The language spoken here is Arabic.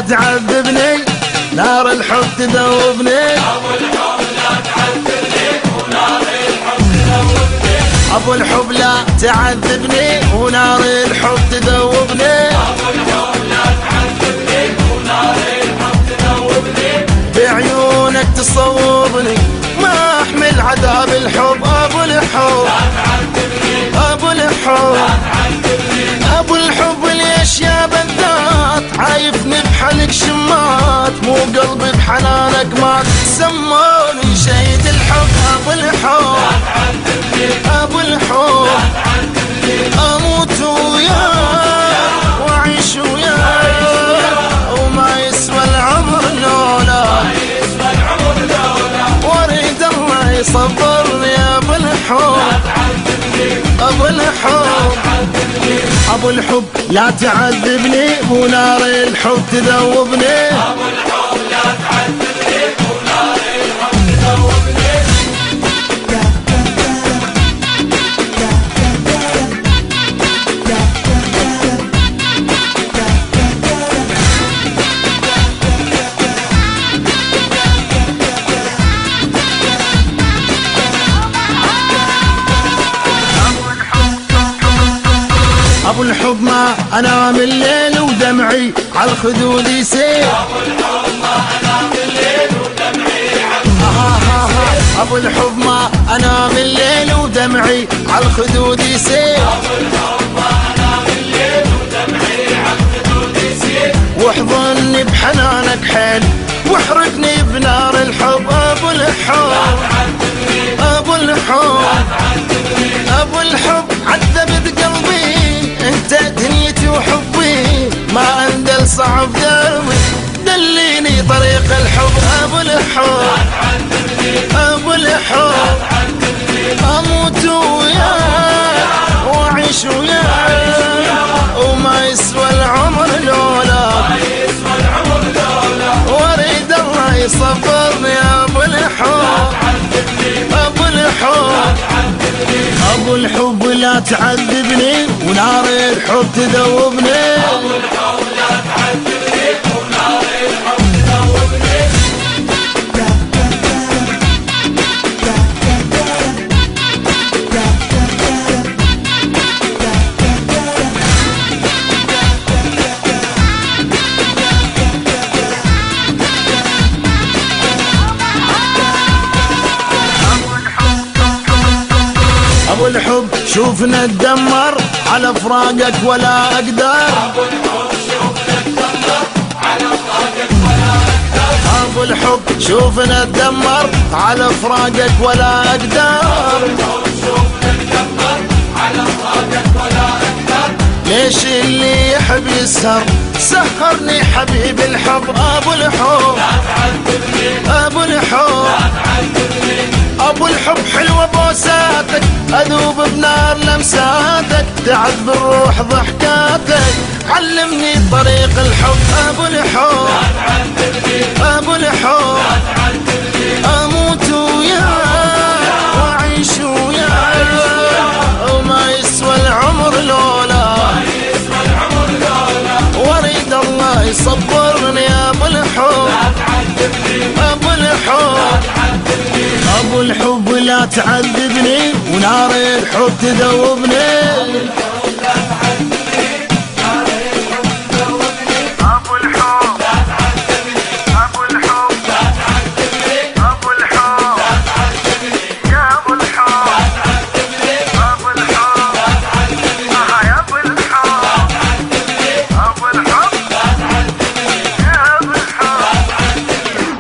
تعذبني نار الحب تذوبني. أبو الحب لا تعذبني ونار الحب تذوبني. أبو الحب لا تعذبني ونار الحب تذوبني. بعيونك تصوبني ما أحمل عذاب الحب. أبو الحب لا تعذبني أبو الحب لا تعذبني. أبو الحب ليش يا بالذات عايفني بحلق شمات؟ مو قلبي بحنانك مات، سموني شهيد الحب. أبو الحب لا تعذبني أبو الحب لا تعذبني. أموت وياك وأعيش وياك وما يسوى العمر لولا. واريد الله يصبرني يا أبو الحب. أبو الحب أبو الحب لا تعذبني ونار الحب تذوبني. أبو الحب لا تعذبني ونار الحب تذوبني. أبو الحب ما أنام الليل ودمعي على الخدود يسيل. أبو الحب ما أنام الليل ودمعي على أبو الحب ما أنام الليل ودمعي على الخدود يسيل. أبو الحب ما أنام الليل ودمعي على الخدود يسيل. واحضني بحنانك حيل واحرقني بنار الحب. أبو الحب أبو الحب أبو الحب عذبت قلبي انت دنيتي وحبي، ما اندل صعب قلبي دليني طريق الحب. ابو الحب ابو الحب اموت وياك واعيش وياك وما يسوى العمر لولا. واريد الله يصبرني يا ابو الحب. ابو الحب أبو الحب لا تعذبني ونار الحب تذوبني. أبو الحب لا تعذبني ونار الحب تذوبني. أبو الحب شوفنا اتدمر على فراقك ولا أقدر. أبو الحب شوفنا اتدمر على فراقك ولا أقدر. أبو الحب شوفنا اتدمر على فراقك ولا أقدر. شوفنا اتدمر على فراقك ولا أقدر. ليش اللي يحب يسهر سهرني حبيب الحب. أبو الحب لا تعذبني أبو الحب لا تعذبني. أبو الحب حلوة بوساتك أذوب بنار لمساتك، تعذب الروح ضحكاتك علمني طريق الحب. أبو الحب أبو الحب أموت وياك وأعيش وياك وما يسوى العمر لولا. واريد الله يصبرني يا أبو الحب. أبو الحب أبو الحب لا تعذبني ونار الحب تذوبني.